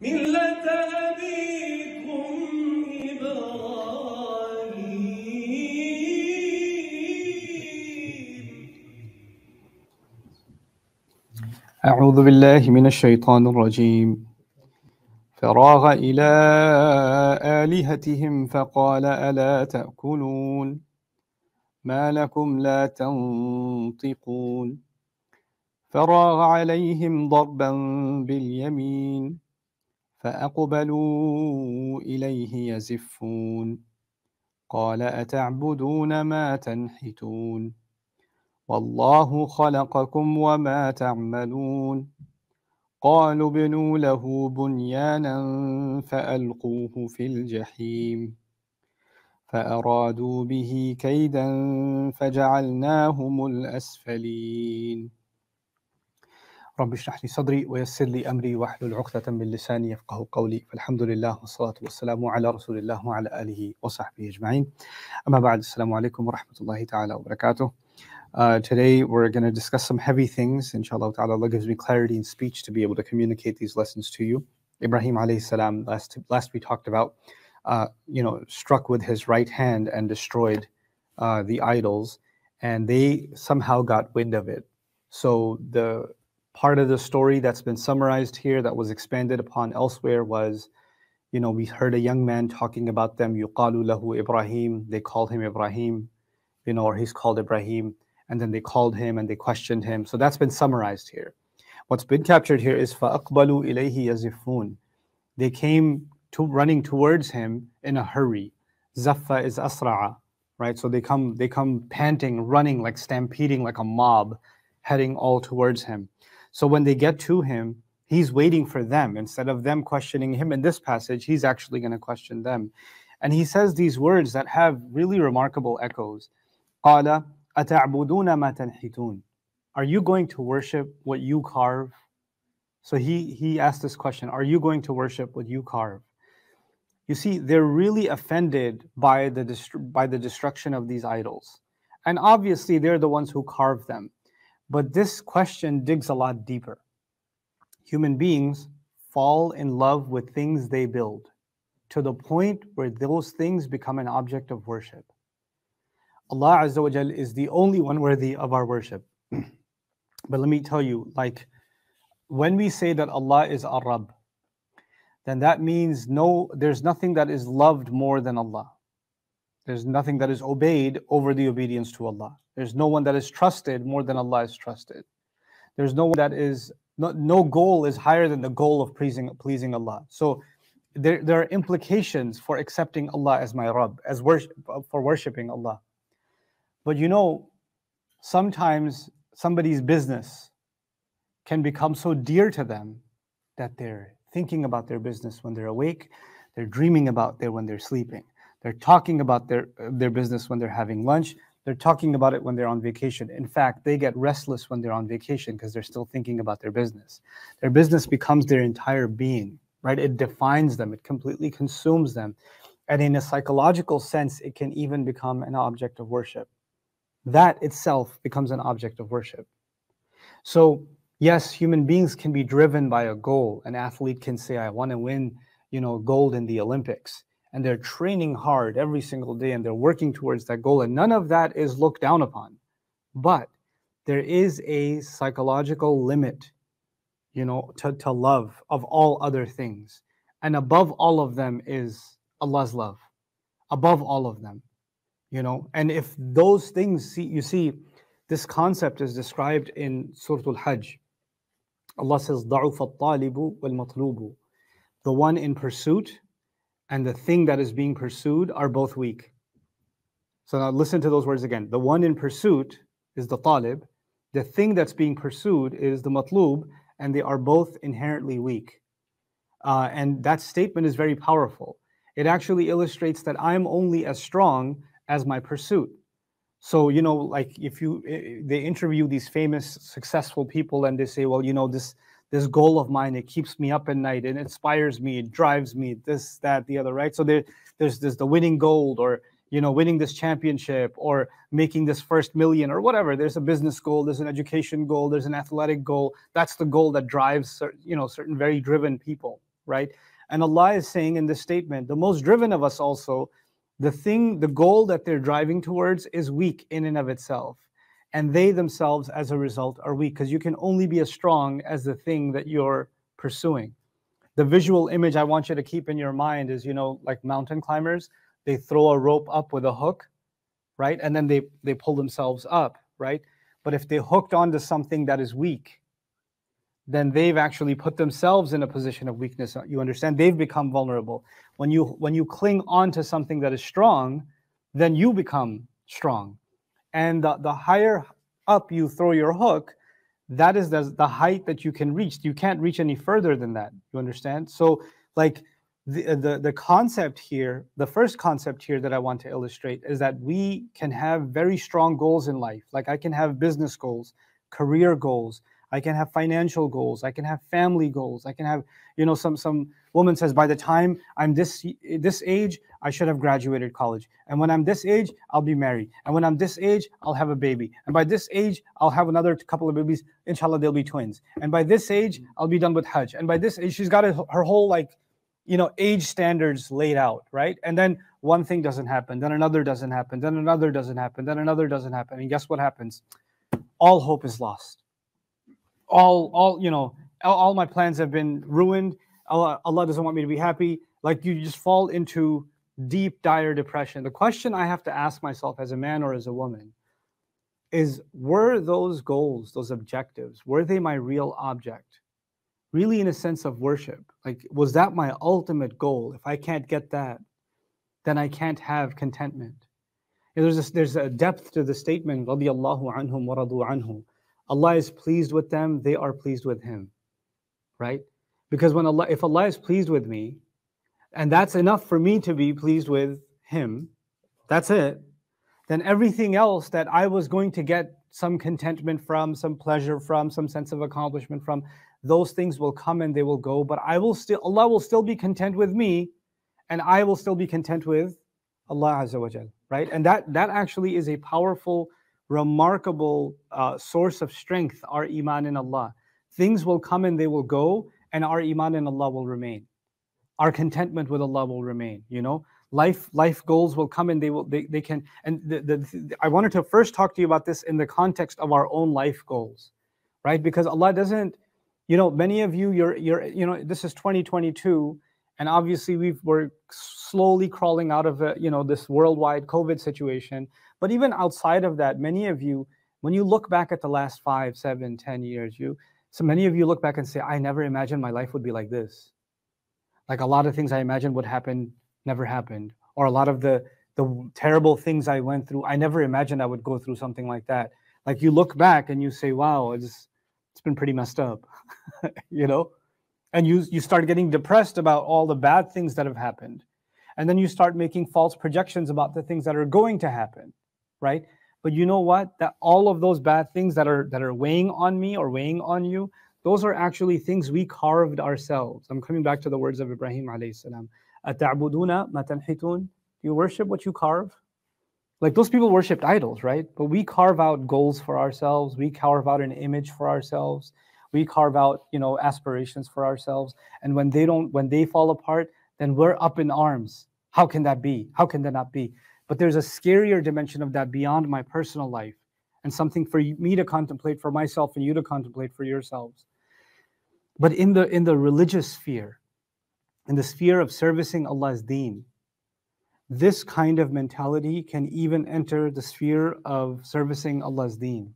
ملة أبيكم إبراهيم. أعوذ بالله من الشيطان الرجيم. فراغ إلى آلهتهم فقال ألا تأكلون ما لكم لا تنطقون فراغ عليهم ضربا باليمين فأقبلوا إليه يزفون قال أتعبدون ما تنحتون والله خلقكم وما تعملون قالوا ابنوا له بنيانا فألقوه في الجحيم فأرادوا به كيدا فجعلناهم الأسفلين رب اشرح لي صدري ويسر لي أمري واحلل عقدة من لساني يفقهوا قولي فالحمد لله والصلاة والسلام على رسول الله وعلى آله وصحبه أجمعين أما بعد السلام عليكم ورحمة الله تعالى وبركاته. Today we're going to discuss some heavy things. Inshallah ta'ala, Allah gives me clarity in speech to be able to communicate these lessons to you. Ibrahim alayhi salam, last we talked about, struck with his right hand and destroyed the idols, and they somehow got wind of it. So the part of the story that's been summarized here that was expanded upon elsewhere was, we heard a young man talking about them, yuqalu lahu Ibrahim, they called him Ibrahim, or he's called Ibrahim. And then they called him and they questioned him. So that's been summarized here. What's been captured here is فَأَقْبَلُوا إِلَيْهِ يَزِفُونَ. They came running towards him in a hurry. Zaffa is asra'a, right? So they come panting, running, like stampeding like a mob, heading all towards him. So when they get to him, he's waiting for them. Instead of them questioning him in this passage, he's actually going to question them. And he says these words that have really remarkable echoes. قَالَ أَتَعْبُدُونَ مَا تَنْحِتُونَ. Are you going to worship what you carve? So he asked this question, are you going to worship what you carve? You see, they're really offended by the destruction of these idols. And obviously they're the ones who carved them. But this question digs a lot deeper. Human beings fall in love with things they build to the point where those things become an object of worship. Allah Azza wa Jal is the only one worthy of our worship. But let me tell you, like, when we say that Allah is Ar-Rabb, then that means there's nothing that is loved more than Allah. There's nothing that is obeyed over the obedience to Allah. There's no one that is trusted more than Allah is trusted. There's no one that is, no goal is higher than the goal of pleasing Allah. So there are implications for accepting Allah as my Rabb, for worshiping Allah. But sometimes somebody's business can become so dear to them that they're thinking about their business when they're awake, they're dreaming about it when they're sleeping, they're talking about their business when they're having lunch, they're talking about it when they're on vacation. In fact, they get restless when they're on vacation because they're still thinking about their business. Their business becomes their entire being, right? It defines them, it completely consumes them. And in a psychological sense, it can even become an object of worship. That itself becomes an object of worship. So yes, human beings can be driven by a goal. An athlete can say, I want to win, gold in the Olympics. And they're training hard every single day and they're working towards that goal. And none of that is looked down upon. But there is a psychological limit, to love of all other things. And above all of them is Allah's love. Above all of them. And if those things, you see, this concept is described in Surah Al-Hajj. Allah says, ضَعُفَ الطَّالِبُ وَالْمَطْلُوبُ. The one in pursuit and the thing that is being pursued are both weak. So now listen to those words again. The one in pursuit is the talib. The thing that's being pursued is the matlub, and they are both inherently weak. And that statement is very powerful. It actually illustrates that I'm only as strong as my pursuit. So, like they interview these famous, successful people and they say, well, this goal of mine, it keeps me up at night, it inspires me, it drives me, this, that, the other, right? So there's the winning gold, or, winning this championship, or making this first million, or whatever. There's a business goal, there's an education goal, there's an athletic goal. That's the goal that drives, certain very driven people, right? And Allah is saying in this statement, the most driven of us also, the goal that they're driving towards is weak in and of itself. And they themselves, as a result, are weak, because you can only be as strong as the thing that you're pursuing. The visual image I want you to keep in your mind is, like mountain climbers, they throw a rope up with a hook, right? And then they pull themselves up, right? But if they hooked onto something that is weak, then they've actually put themselves in a position of weakness. You understand? They've become vulnerable. When you cling onto something that is strong, then you become strong. And the higher up you throw your hook, that is the height that you can reach. You can't reach any further than that. You understand? So like the concept here, the first concept here that I want to illustrate is that we can have very strong goals in life. Like I can have business goals, career goals, I can have financial goals, I can have family goals, I can have, some woman says, by the time I'm this age, I should have graduated college. And when I'm this age, I'll be married. And when I'm this age, I'll have a baby. And by this age, I'll have another couple of babies. Inshallah, they'll be twins. And by this age, I'll be done with Hajj. And by this age, she's got her whole age standards laid out, right? And then one thing doesn't happen, then another doesn't happen, then another doesn't happen, then another doesn't happen. And guess what happens? All hope is lost. All my plans have been ruined. Allah doesn't want me to be happy. Like you just fall into deep, dire depression. The question I have to ask myself as a man or as a woman is, were those goals, those objectives, were they my real object? Really in a sense of worship? Like, was that my ultimate goal? If I can't get that, then I can't have contentment. There's a depth to the statement, radiyallahu anhum wa radu anhu. Allah is pleased with them, they are pleased with Him, right? Because if Allah is pleased with me, and that's enough for me to be pleased with Him, that's it, then everything else that I was going to get some contentment from, some pleasure from, some sense of accomplishment from, those things will come and they will go, but Allah will still be content with me, and I will still be content with Allah Azza wa Jal, right? And that actually is a powerful, remarkable source of strength, our iman in Allah. Things will come and they will go, and our iman in Allah will remain. Our contentment with Allah will remain. Life goals will come and they can. And I wanted to first talk to you about this in the context of our own life goals, right? Because Allah doesn't, many of you, this is 2022, and obviously we're slowly crawling out of this worldwide COVID situation. But even outside of that, many of you, when you look back at the last 5, 7, 10 years, so many of you look back and say, I never imagined my life would be like this. Like a lot of things I imagined would happen never happened. Or a lot of the terrible things I went through, I never imagined I would go through something like that. Like you look back and you say, wow, it's been pretty messed up, And you start getting depressed about all the bad things that have happened. And then you start making false projections about the things that are going to happen, right? But you know what? That all of those bad things that are weighing on me or weighing on you, those are actually things we carved ourselves. I'm coming back to the words of Ibrahim alayhi salam. Ata'buduna ma tanhitun? You worship what you carve? Like those people worshipped idols, right? But we carve out goals for ourselves. We carve out an image for ourselves. We carve out, aspirations for ourselves. And when they fall apart, then we're up in arms. How can that be? How can that not be? But there's a scarier dimension of that beyond my personal life, and something for me to contemplate for myself and you to contemplate for yourselves. But in the religious sphere, in the sphere of servicing Allah's deen, this kind of mentality can even enter the sphere of servicing Allah's deen.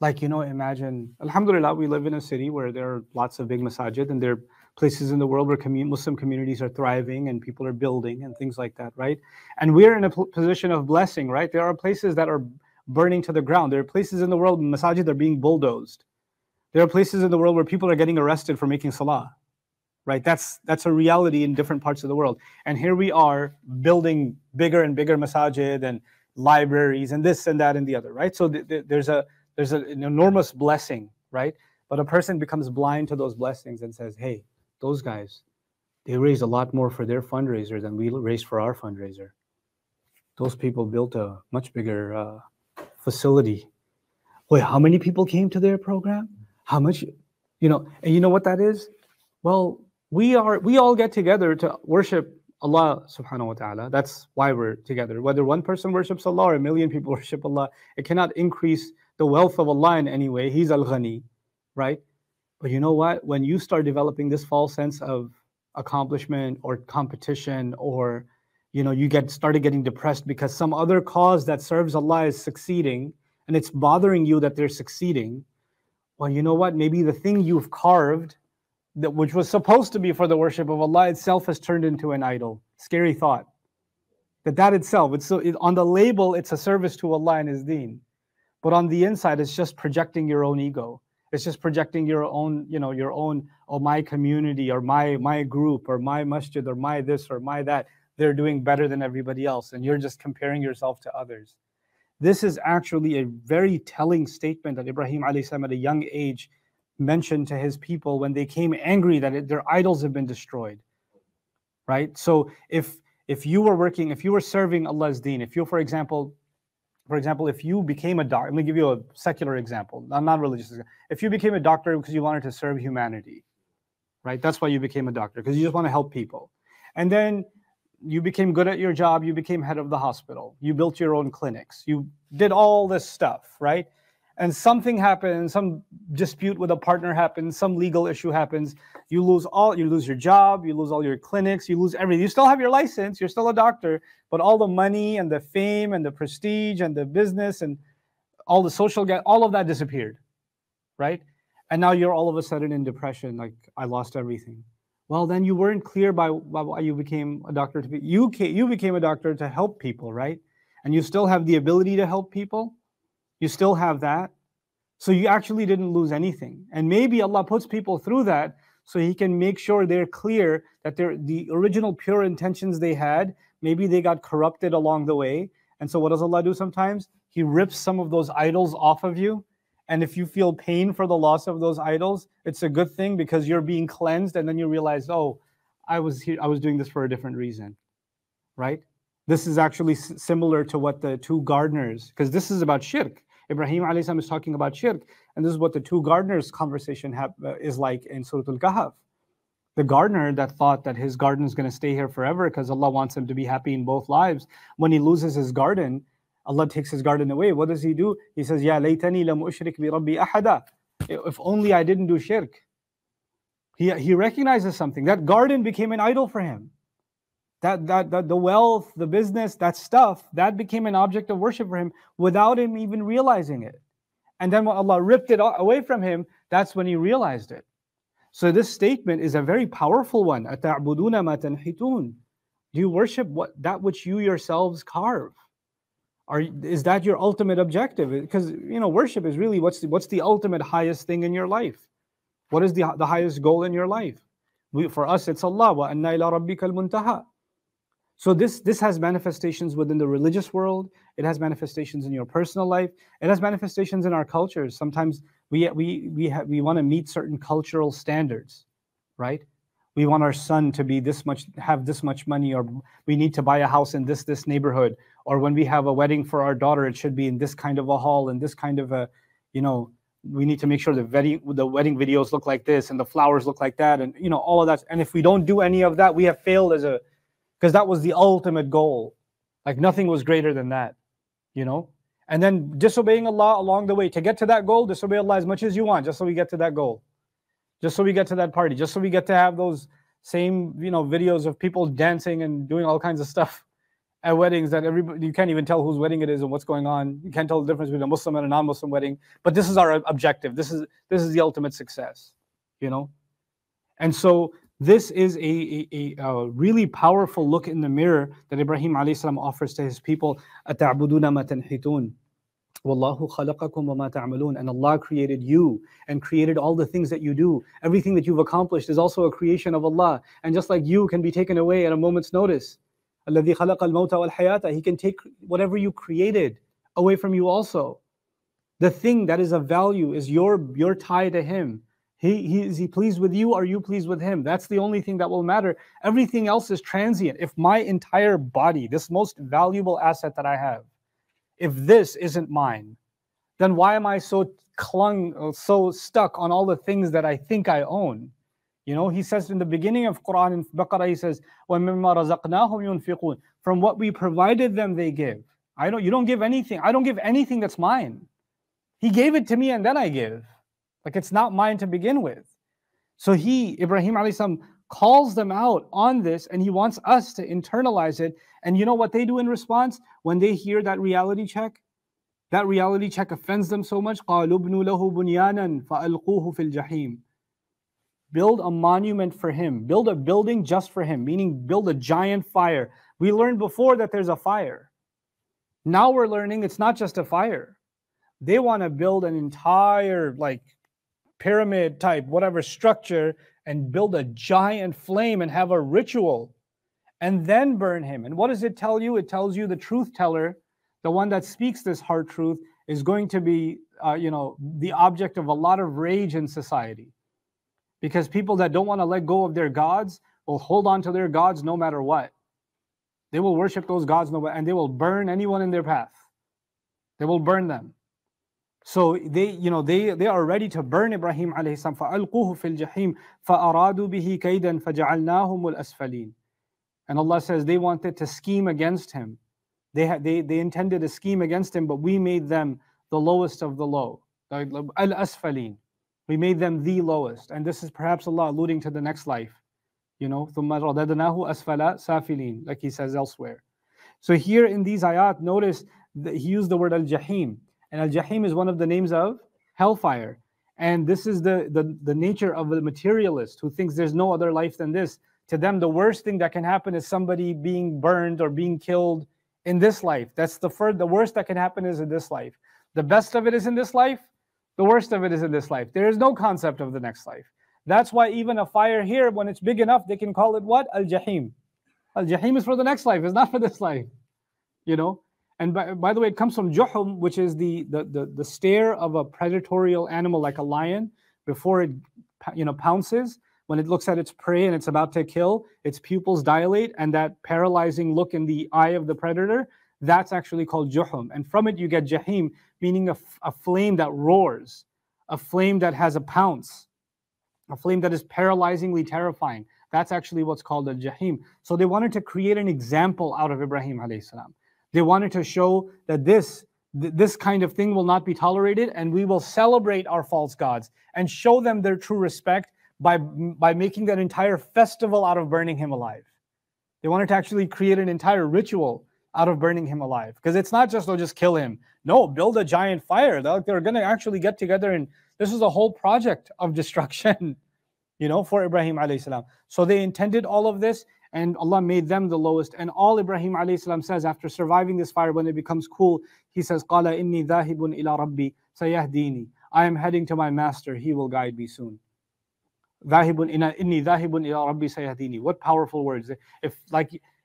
Like, imagine, alhamdulillah, we live in a city where there are lots of big masajid, and there are places in the world where Muslim communities are thriving and people are building and things like that, right? And we're in a position of blessing, right? There are places that are burning to the ground. There are places in the world, masajid are being bulldozed. There are places in the world where people are getting arrested for making salah, right? That's a reality in different parts of the world. And here we are building bigger and bigger masajid and libraries and this and that and the other, right? So there's an enormous blessing, right? But a person becomes blind to those blessings and says, hey, those guys, they raised a lot more for their fundraiser than we raised for our fundraiser. Those people built a much bigger facility. Wait, how many people came to their program? How much, and you know what that is? Well, we all get together to worship Allah subhanahu wa ta'ala. That's why we're together. Whether one person worships Allah or a million people worship Allah, it cannot increase the wealth of Allah in any way. He's Al-Ghani, right? But you know what? When you start developing this false sense of accomplishment or competition, or you started getting depressed because some other cause that serves Allah is succeeding, and it's bothering you that they're succeeding, well, you know what? Maybe the thing you've carved, which was supposed to be for the worship of Allah itself, has turned into an idol. Scary thought. That itself, on the label, it's a service to Allah and His Deen. But on the inside, it's just projecting your own ego. It's just projecting your own, oh, my community, or my group, or my masjid, or my this, or my that. They're doing better than everybody else, and you're just comparing yourself to others. This is actually a very telling statement that Ibrahim alayhi salam at a young age mentioned to his people when they came angry that their idols have been destroyed. Right? So if you were serving Allah's deen, if you, for example, if you became a doctor, let me give you a secular example, not religious. If you became a doctor because you wanted to serve humanity, right? That's why you became a doctor, because you just want to help people. And then you became good at your job, you became head of the hospital, you built your own clinics, you did all this stuff, right? And something happens, some dispute with a partner happens, some legal issue happens, you lose your job, you lose all your clinics, you lose everything. You still have your license, you're still a doctor, but all the money and the fame and the prestige and the business and all the social, all of that disappeared, right? And now you're all of a sudden in depression, like, I lost everything. Well, then you weren't clear by why you became a doctor. You became a doctor to help people, right? And you still have the ability to help people. You still have that. So you actually didn't lose anything. And maybe Allah puts people through that so He can make sure they're clear that the original pure intentions they had, maybe they got corrupted along the way. And so what does Allah do sometimes? He rips some of those idols off of you. And if you feel pain for the loss of those idols, it's a good thing, because you're being cleansed, and then you realize, oh, I was doing this for a different reason, right? This is actually similar to what the two gardeners, because this is about shirk. Ibrahim alayhi salam is talking about shirk, and this is what the two gardeners' conversation is like in Surah Al-Kahf. The gardener that thought that his garden is going to stay here forever because Allah wants him to be happy in both lives, when he loses his garden, Allah takes his garden away. What does he do? He says, Ya laytani lam ushrik bi rabbi ahada. If only I didn't do shirk. He recognizes something. That garden became an idol for him. That the wealth, the business, that stuff, that became an object of worship for him without him even realizing it. And then when Allah ripped it away from him, that's when he realized it. So this statement is a very powerful one. أَتَعْبُدُونَ مَا تَنْحِتُونَ. Do you worship that which you yourselves carve? Is that your ultimate objective? Because worship is really what's the ultimate highest thing in your life. What is the highest goal in your life? For us, it's Allah. وَأَنَّا إِلَىٰ رَبِّكَ الْمُنْتَهَى. So this has manifestations within the religious world. It has manifestations in your personal life. It has manifestations in our cultures. Sometimes we want to meet certain cultural standards, right? We want our son to be have this much money, or we need to buy a house in this neighborhood, or when we have a wedding for our daughter, it should be in this kind of a hall, and this kind of a, we need to make sure the wedding videos look like this, and the flowers look like that, and all of that. And if we don't do any of that, we have failed because that was the ultimate goal. Like nothing was greater than that, And then disobeying Allah along the way. To get to that goal, disobey Allah as much as you want, just so we get to that goal. Just so we get to that party, just so we get to have those same, videos of people dancing and doing all kinds of stuff at weddings that you can't even tell whose wedding it is and what's going on. You can't tell the difference between a Muslim and a non-Muslim wedding. But this is our objective. This is the ultimate success, And so this is a really powerful look in the mirror that Ibrahim alayhi salam offers to his people. أَتَعْبُدُونَ مَا تَنْحِتُونَ. وَاللَّهُ خَلَقَكُمْ وَمَا تَعْمَلُونَ. And Allah created you and created all the things that you do. Everything that you've accomplished is also a creation of Allah. And just like you can be taken away at a moment's notice, الَّذِي خَلَقَ الْمَوْتَ وَالْحَيَاةَ. He can take whatever you created away from you also. The thing that is of value is your tie to Him. Is He pleased with you? Are you pleased with Him? That's the only thing that will matter. Everything else is transient. If my entire body, this most valuable asset that I have, if this isn't mine, then why am I so stuck on all the things that I think I own? You know, he says in the beginning of Quran in Baqarah, he says, وَمِمَّا رَزَقْنَاهُمْ يُنْفِقُونَ. From what we provided them, they give. You don't give anything. I don't give anything that's mine. He gave it to me and then I give. Like it's not mine to begin with. So Ibrahim alayhi salam, calls them out on this, and he wants us to internalize it. And you know what they do in response? When they hear that reality check offends them so much. قَالُوا ابْنُوا لَهُ بُنْيَانًا فَأَلْقُوهُ فِي الْجَحِيمِ. Build a monument for him. Build a building just for him, meaning build a giant fire. We learned before that there's a fire. Now we're learning it's not just a fire. They want to build an entire pyramid type, whatever structure, and build a giant flame and have a ritual and then burn him. And what does it tell you? It tells you the truth teller, the one that speaks this hard truth, is going to be the object of a lot of rage in society. Because people that don't want to let go of their gods will hold on to their gods no matter what. They will worship those gods and they will burn anyone in their path. They will burn them. So they are ready to burn Ibrahim alayhi salam. فَأَلْقُوهُ فِي الْجَحِيمِ فَأَرَادُوا بِهِ كَيْدًا فَجَعَلْنَاهُمُ الْأَسْفَلِينَ. And Allah says they wanted to scheme against him. They intended to scheme against him, but we made them the lowest of the low. Al-Asfalin. We made them the lowest. And this is perhaps Allah alluding to the next life. ثُمَّ رَدَدْنَاهُ أَسْفَلَ سَافِلِينَ, like he says elsewhere. So here in these ayat, notice that he used the word al-Jahim. And al-Jahim is one of the names of hellfire. And this is the nature of a materialist who thinks there's no other life than this. To them, the worst thing that can happen is somebody being burned or being killed in this life. That's the worst that can happen is in this life. The best of it is in this life. The worst of it is in this life. There is no concept of the next life. That's why even a fire here, when it's big enough, they can call it what? Al-Jahim. Al-Jahim is for the next life. It's not for this life. And by the way, it comes from juhum, which is the stare of a predatory animal like a lion before it pounces. When it looks at its prey and it's about to kill, its pupils dilate, and that paralyzing look in the eye of the predator, that's actually called juhum. And from it you get jahim, meaning a flame that roars, a flame that has a pounce, a flame that is paralyzingly terrifying. That's actually what's called a jahim. So they wanted to create an example out of Ibrahim alayhi salam. They wanted to show that this kind of thing will not be tolerated, and we will celebrate our false gods and show them their true respect by making that entire festival out of burning him alive. They wanted to actually create an entire ritual out of burning him alive. Because it's not just, just kill him. No, build a giant fire. They're going to actually get together, and this is a whole project of destruction, for Ibrahim alayhi salam. So they intended all of this, and Allah made them the lowest. And all Ibrahim alayhi salam says after surviving this fire, when it becomes cool, he says, قَالَ إِنِّي ذَاهِبٌ إِلَىٰ رَبِّي سَيَهْدِينِي. I am heading to my master, he will guide me soon. إِنِّي ذَاهِبٌ إِلَىٰ رَبِّي سَيَهْدِينِي. What powerful words. If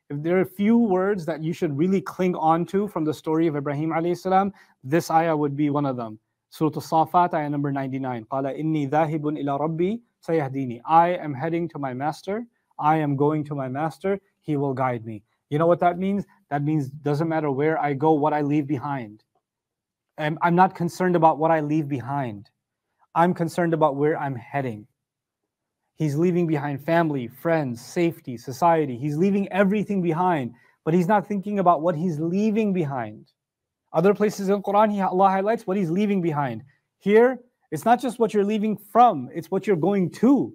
there are a few words that you should really cling on to from the story of Ibrahim alayhi salam, this ayah would be one of them. Surah Al-Safat, ayah number 99. قَالَ إِنِّي ذَاهِبٌ إِلَىٰ رَبِّي سَيَهْدِينِي. I am heading to my master. I am going to my master. He will guide me. You know what that means? That means doesn't matter where I go, what I leave behind. I'm not concerned about what I leave behind. I'm concerned about where I'm heading. He's leaving behind family, friends, safety, society. He's leaving everything behind, but he's not thinking about what he's leaving behind. Other places in Quran, Allah highlights what he's leaving behind. Here, it's not just what you're leaving from, it's what you're going to.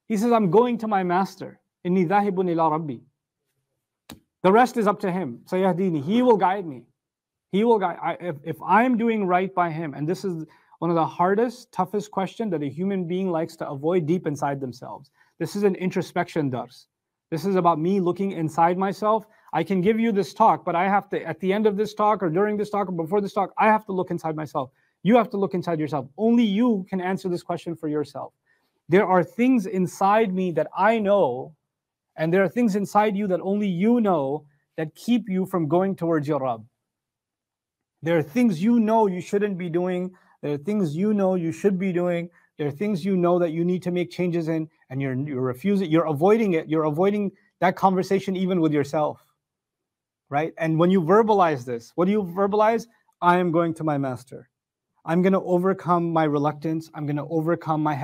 He says, I'm going to my master. Inni dhahibun ila rabbi. The rest is up to him. Sayahdini. He will guide me. He will guide. If I'm doing right by him, and this is one of the hardest, toughest questions that a human being likes to avoid deep inside themselves. This is an introspection dars. This is about me looking inside myself. I can give you this talk, but I have to, at the end of this talk or during this talk or before this talk, I have to look inside myself. You have to look inside yourself. Only you can answer this question for yourself. There are things inside me that I know, and there are things inside you that only you know that keep you from going towards your Rabb. There are things you know you shouldn't be doing. There are things you know you should be doing. There are things you know that you need to make changes in, and you're refusing, you're avoiding it. You're avoiding that conversation even with yourself, right? And when you verbalize this, what do you verbalize? I am going to my master. I'm going to overcome my reluctance. I'm going to overcome my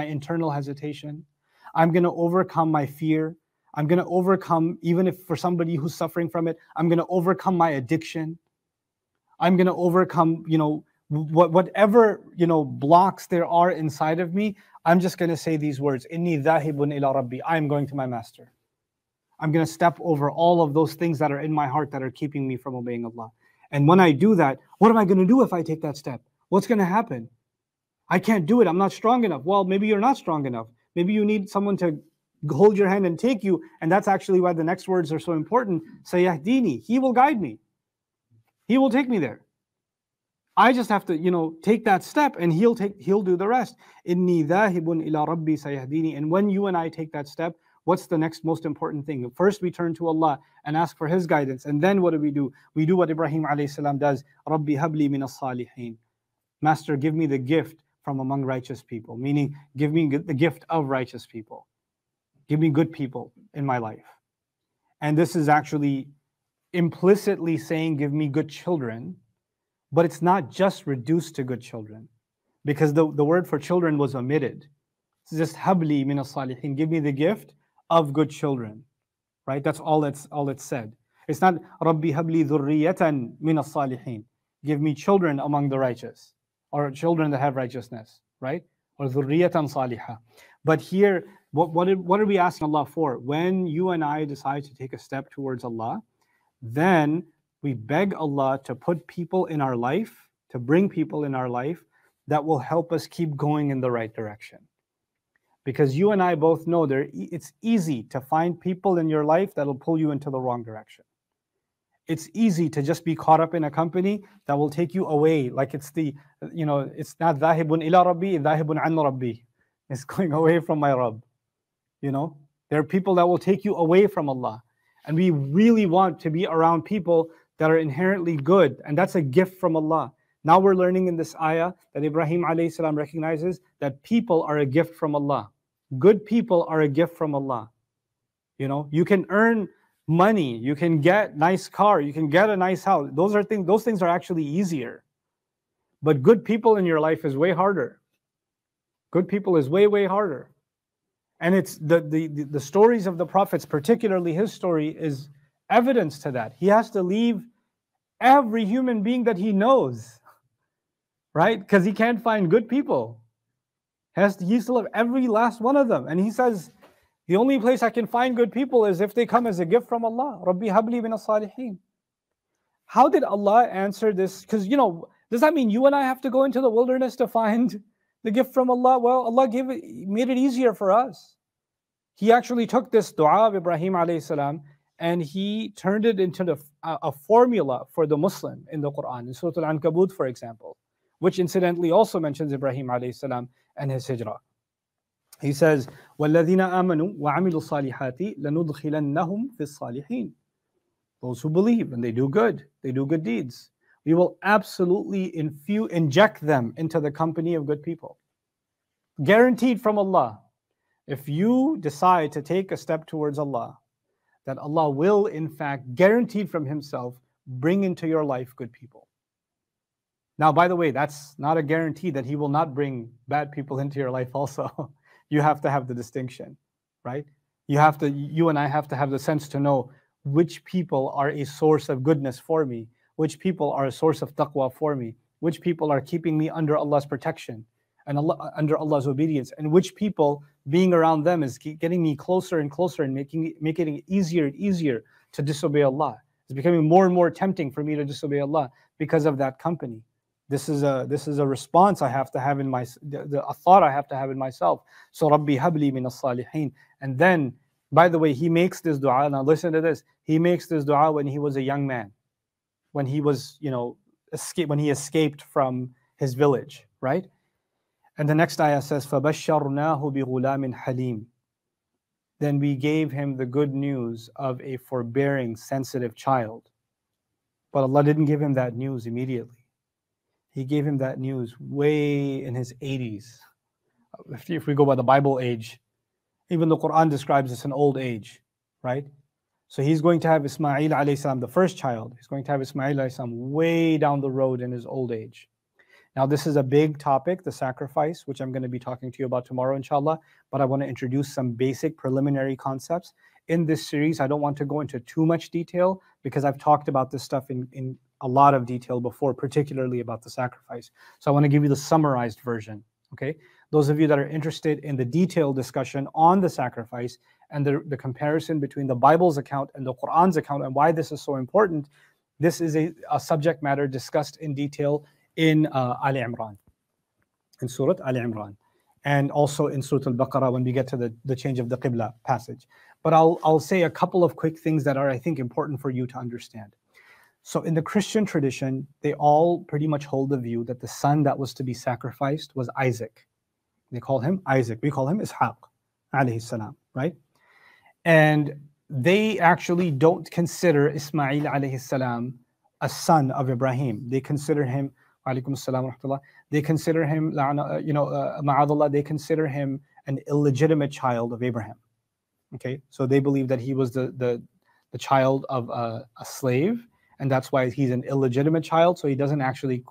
internal hesitation. I'm going to overcome my fear. I'm going to overcome, even if for somebody who's suffering from it, I'm going to overcome my addiction. I'm going to overcome, whatever, blocks there are inside of me. I'm just going to say these words, Inni dhahibun ila rabbi. I'm going to my master. I'm going to step over all of those things that are in my heart that are keeping me from obeying Allah. And when I do that, what am I going to do if I take that step? What's going to happen? I can't do it. I'm not strong enough. Well, maybe you're not strong enough. Maybe you need someone to hold your hand and take you. And that's actually why the next words are so important. Sayahdini. He will guide me. He will take me there. I just have to, take that step, and he'll do the rest. Inni dhahibun ila rabbi sayahdini. And when you and I take that step, what's the next most important thing? First, we turn to Allah and ask for His guidance. And then what do? We do what Ibrahim alayhi salam does. Rabbi habli min as-salihin. Master, give me the gift from among righteous people. Meaning, give me the gift of righteous people. Give me good people in my life. And this is actually implicitly saying, give me good children. But it's not just reduced to good children. Because the word for children was omitted. It's just habli min as-salihin. Give me the gift of good children, right? That's all it's said. It's not Rabbi habli dhurriyatan min as-salihin. Give me children among the righteous, or children that have righteousness, right? Or dhurriyatan salihah. But here, what are we asking Allah for? When you and I decide to take a step towards Allah, then we beg Allah to put people in our life, to bring people in our life that will help us keep going in the right direction. Because you and I both know it's easy to find people in your life that will pull you into the wrong direction. It's easy to just be caught up in a company that will take you away. Like it's it's not dhahibun ila rabbi, dhahibun an rabbi. It's going away from my Rabb. There are people that will take you away from Allah. And we really want to be around people that are inherently good. And that's a gift from Allah. Now we're learning in this ayah that Ibrahim alayhi salam recognizes that people are a gift from Allah. Good people are a gift from Allah. You can earn money, you can get nice car, you can get a nice house. Those things are actually easier. But good people in your life is way harder. Good people is way, way harder. And it's the stories of the prophets, particularly his story, is evidence to that. He has to leave every human being that he knows, right? Because he can't find good people. He has to love every last one of them. And he says, the only place I can find good people is if they come as a gift from Allah. Rabbi habli min as-salihin. How did Allah answer this? Because, does that mean you and I have to go into the wilderness to find the gift from Allah? Well, Allah made it easier for us. He actually took this dua of Ibrahim alayhi salam and he turned it into a formula for the Muslim in the Quran. In Surah Al-Ankabut, for example, which incidentally also mentions Ibrahim alayhi salam and his hijrah. He says, وَالَّذِينَ آمَنُوا وَعَمِلُوا الصَّالِحَاتِ لَنُدْخِلَنَّهُمْ فِي الصَّالِحِينَ. Those who believe and they do good deeds, we will absolutely inject them into the company of good people. Guaranteed from Allah. If you decide to take a step towards Allah, that Allah will in fact, guaranteed from Himself, bring into your life good people. Now, by the way, that's not a guarantee that He will not bring bad people into your life also. You have to have the distinction, right? You and I have to have the sense to know which people are a source of goodness for me, which people are a source of taqwa for me, which people are keeping me under Allah's protection and under Allah's obedience, and which people being around them is getting me closer and closer and making it easier and easier to disobey Allah. It's becoming more and more tempting for me to disobey Allah because of that company. This is a response I have to have in a thought I have to have in myself. So Rabbi habli min as-salihin. And then, by the way, he makes this dua. Now listen to this. He makes this dua when he was a young man, when he was, when he escaped from his village, right? And the next ayah says, فَبَشَّرْنَاهُ بِغُلَامٍ حَلِيمٍ. Then we gave him the good news of a forbearing, sensitive child. But Allah didn't give him that news immediately. He gave him that news way in his 80s. If we go by the Bible age, even the Quran describes this an old age, right? So he's going to have Ismail alayhi salam, the first child. He's going to have Ismail alayhi salam way down the road in his old age. Now, this is a big topic, the sacrifice, which I'm going to be talking to you about tomorrow, inshallah. But I want to introduce some basic preliminary concepts. In this series, I don't want to go into too much detail because I've talked about this stuff in a lot of detail before, particularly about the sacrifice. So I want to give you the summarized version, okay? Those of you that are interested in the detailed discussion on the sacrifice and the comparison between the Bible's account and the Quran's account and why this is so important, this is a subject matter discussed in detail in Ali Imran, in Surah Ali Imran, and also in Surah Al-Baqarah when we get to the change of the Qibla passage. But I'll say a couple of quick things that are, I think, important for you to understand. So in the Christian tradition, they all pretty much hold the view that the son that was to be sacrificed was Isaac. They call him Isaac. We call him Ishaq, alayhi salam, right? And they actually don't consider Ismail alayhi salam a son of Ibrahim. They consider him, alaykum assalam wa rahmatullah, they consider him, ma'adallah, they consider him an illegitimate child of Abraham. Okay, so they believe that he was the child of a slave, and that's why he's an illegitimate child, so he doesn't actually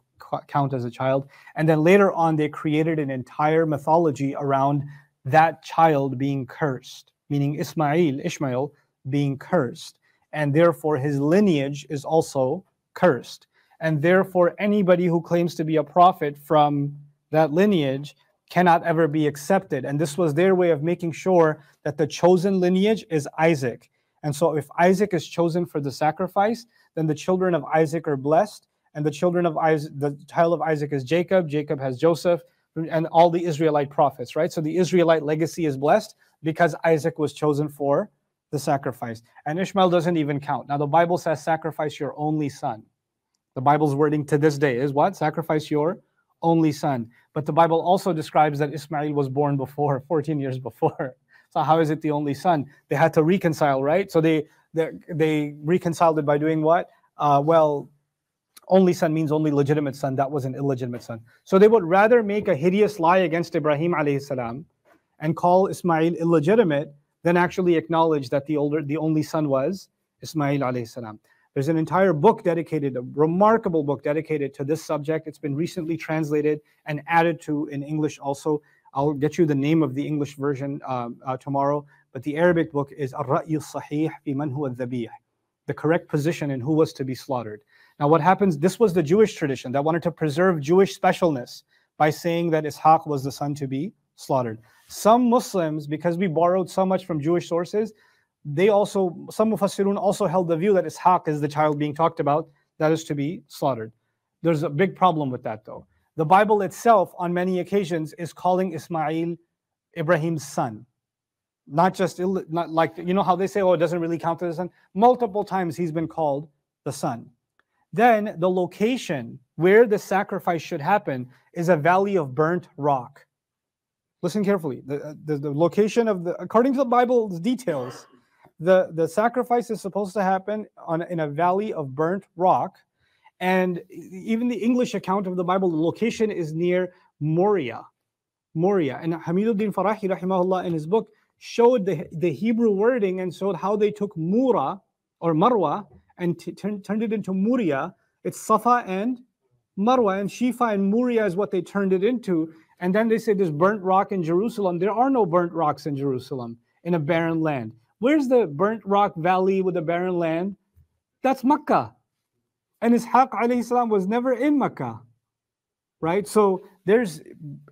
count as a child. And then later on, they created an entire mythology around that child being cursed, meaning Ishmael being cursed, and therefore his lineage is also cursed. And therefore, anybody who claims to be a prophet from that lineage cannot ever be accepted. And this was their way of making sure that the chosen lineage is Isaac. And so if Isaac is chosen for the sacrifice, then the children of Isaac are blessed. And the children of Isaac, the child of Isaac is Jacob. Jacob has Joseph and all the Israelite prophets, right? So the Israelite legacy is blessed because Isaac was chosen for the sacrifice. And Ishmael doesn't even count. Now the Bible says sacrifice your only son. The Bible's wording to this day is what? Sacrifice your only son. But the Bible also describes that Ismail was born before, 14 years before. So how is it the only son? They had to reconcile, right? So they reconciled it by doing what? Only son means only legitimate son. That was an illegitimate son. So they would rather make a hideous lie against Ibrahim alayhi salam and call Ismail illegitimate than actually acknowledge that the only son was Ismail alayhi salam. There's an entire book dedicated, a remarkable book dedicated to this subject. It's been recently translated and added to in English also. I'll get you the name of the English version tomorrow. But the Arabic book is Ar-Ra'y al-Sahih fi man huwa al-Dhabih, the correct position in who was to be slaughtered. Now what happens, this was the Jewish tradition that wanted to preserve Jewish specialness by saying that Ishaq was the son to be slaughtered. Some Muslims, because we borrowed so much from Jewish sources, some Mufassirun also held the view that Ishaq is the child being talked about that is to be slaughtered. There's a big problem with that though. The Bible itself on many occasions is calling Ismail Ibrahim's son. Not like, you know how they say, oh, it doesn't really count as a son? Multiple times he's been called the son. Then the location where the sacrifice should happen is a valley of burnt rock. Listen carefully. The location of according to the Bible's details, the sacrifice is supposed to happen in a valley of burnt rock. And even the English account of the Bible, the location is near Moriah. And Hamiduddin Farahi, rahimahullah, in his book, showed the Hebrew wording and showed how they took Mura or Marwa and turned it into Muriya. It's Safa and Marwa, and Shifa and Muriya is what they turned it into. And then they say there's burnt rock in Jerusalem. There are no burnt rocks in Jerusalem, in a barren land. Where's the burnt rock valley with a barren land? That's Makkah. And Ishaq alayhi salam was never in Makkah, right? So there's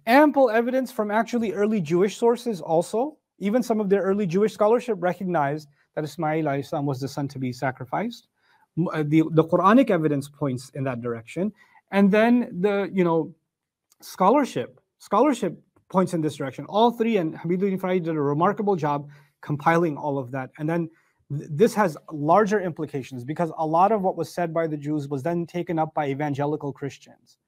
ample evidence from actually early Jewish sources also. Even some of their early Jewish scholarship recognized that Ismail alayhi salam was the son to be sacrificed. The Quranic evidence points in that direction. And then the scholarship points in this direction. All three, and Hamiduddin Farahi did a remarkable job compiling all of that. And then this has larger implications because a lot of what was said by the Jews was then taken up by evangelical Christians.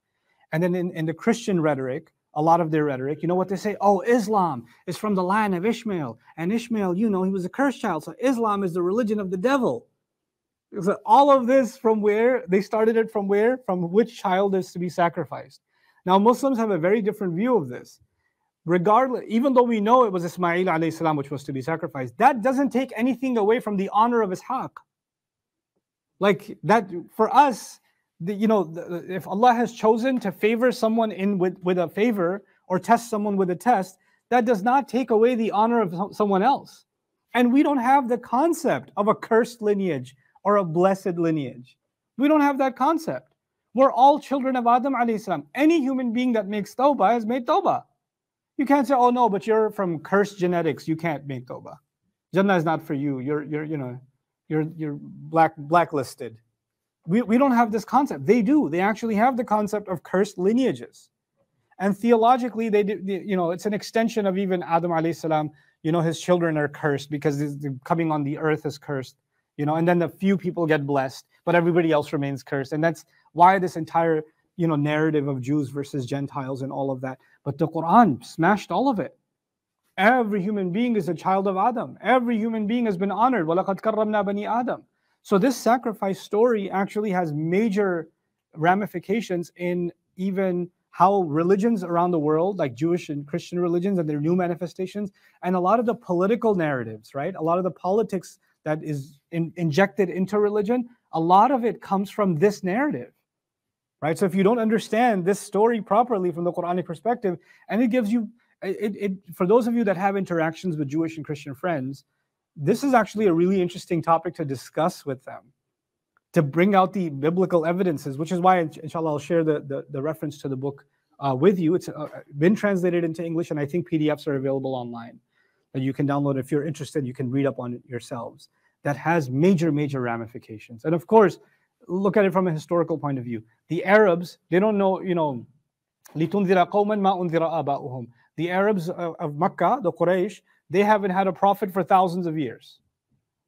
And then in the Christian rhetoric, a lot of their rhetoric, you know what they say? Oh, Islam is from the line of Ishmael. And Ishmael, he was a cursed child. So Islam is the religion of the devil. So all of this from where? They started it from where? From which child is to be sacrificed. Now, Muslims have a very different view of this. Regardless, even though we know it was Ismail alayhi salam which was to be sacrificed, that doesn't take anything away from the honor of Ishaq. Like that, for us, if Allah has chosen to favor someone with a favor or test someone with a test, that does not take away the honor of someone else. And we don't have the concept of a cursed lineage or a blessed lineage. We don't have that concept. We're all children of Adam alayhi salam. Any human being that makes tawbah has made tawbah. You can't say, oh no, but you're from cursed genetics, you can't make tawbah. Jannah is not for you. You're blacklisted. We don't have this concept. They do. They actually have the concept of cursed lineages. And theologically, it's an extension of even Adam alayhi salam. His children are cursed because the coming on the earth is cursed. And then a few people get blessed, but everybody else remains cursed. And that's why this entire, narrative of Jews versus Gentiles and all of that. But the Quran smashed all of it. Every human being is a child of Adam. Every human being has been honored. وَلَقَدْ كَرَّمْنَا بَنِي آدَمَ. So this sacrifice story actually has major ramifications in even how religions around the world, like Jewish and Christian religions and their new manifestations, and a lot of the political narratives, right? A lot of the politics that is injected into religion, a lot of it comes from this narrative, right? So if you don't understand this story properly from the Quranic perspective, and it gives you, for those of you that have interactions with Jewish and Christian friends, this is actually a really interesting topic to discuss with them, to bring out the biblical evidences, which is why, inshallah, I'll share the reference to the book with you. It's been translated into English, and I think PDFs are available online that you can download. If you're interested, you can read up on it yourselves. That has major ramifications. And of course, look at it from a historical point of view. The Arabs, they don't know, لِتُنذِرَ قَوْمًا مَا أُنذِرَ آبَاؤُهُم. The Arabs of Makkah, the Quraysh, they haven't had a prophet for thousands of years,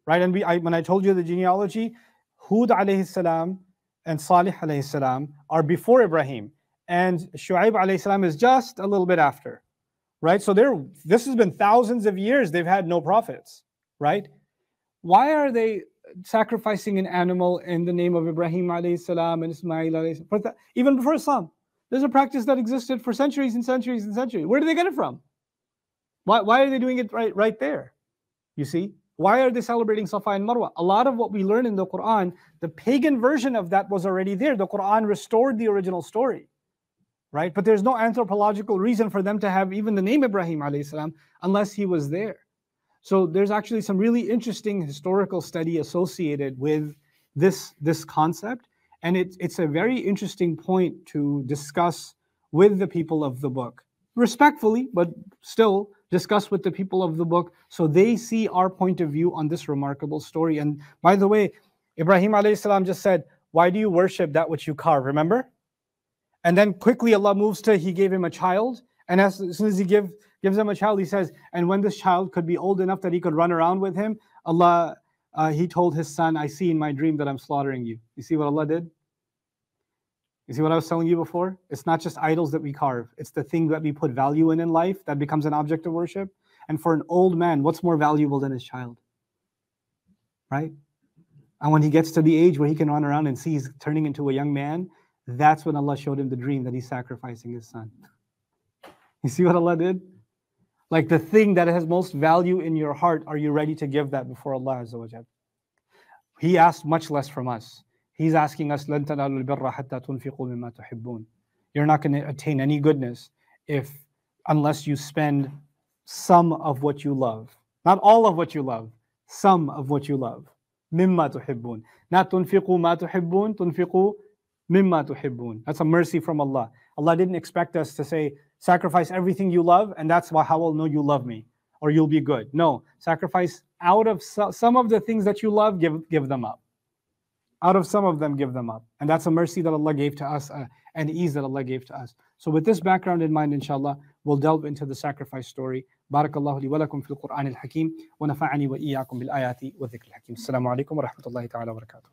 right? And when I told you the genealogy, Hud alayhi salam and Salih alayhi salam are before Ibrahim, and Shu'aib alayhi salam is just a little bit after, right? So this has been thousands of years they've had no prophets, right? Why are they sacrificing an animal in the name of Ibrahim alayhi salam and Ismail alayhi salam? Even before Islam, there's a practice that existed for centuries and centuries and centuries. Where do they get it from? Why are they doing it right there? You see? Why are they celebrating Safa and Marwa? A lot of what we learn in the Quran, the pagan version of that was already there. The Quran restored the original story, right? But there's no anthropological reason for them to have even the name Ibrahim alayhi salam unless he was there. So there's actually some really interesting historical study associated with this concept. And it's a very interesting point to discuss with the people of the book. Respectfully, but still discuss with the people of the book so they see our point of view on this remarkable story. And by the way, Ibrahim alayhi salam just said, why do you worship that which you carve? Remember? And then quickly Allah moves to, he gave him a child. And as soon as he gives him a child, he says, and when this child could be old enough that he could run around with him, Allah, he told his son, I see in my dream that I'm slaughtering you. You see what Allah did? You see what I was telling you before? It's not just idols that we carve. It's the thing that we put value in life that becomes an object of worship. And for an old man, what's more valuable than his child? Right? And when he gets to the age where he can run around and see he's turning into a young man, that's when Allah showed him the dream that he's sacrificing his son. You see what Allah did? Like the thing that has most value in your heart, are you ready to give that before Allah Azza wa Jal? He asked much less from us. He's asking us, لَن تَنَالُوا الْبِرَّ حَتَّى تُنْفِقُوا مِمَّا تُحِبُّونَ. You're not going to attain any goodness unless you spend some of what you love. Not all of what you love, some of what you love. مِمَّا تُحِبُّونَ. Not تُنْفِقُوا مَا تُحِبُّونَ, تُنْفِقُوا مِمَّا تُحِبُّونَ. That's a mercy from Allah. Allah didn't expect us to say, sacrifice everything you love, and that's how I'll know you love me, or you'll be good. No, sacrifice out of some of the things that you love, give them up. Out of some of them, give them up. And that's a mercy that Allah gave to us, and ease that Allah gave to us. So with this background in mind, inshallah, we'll delve into the sacrifice story. Barakallahu li wa lakum fil Qur'an al-Hakim, wa nafa'ani wa iyyakum bil ayati wa dhikr al-Hakim. Assalamu alaikum wa rahmatullahi ta'ala wa barakatuh.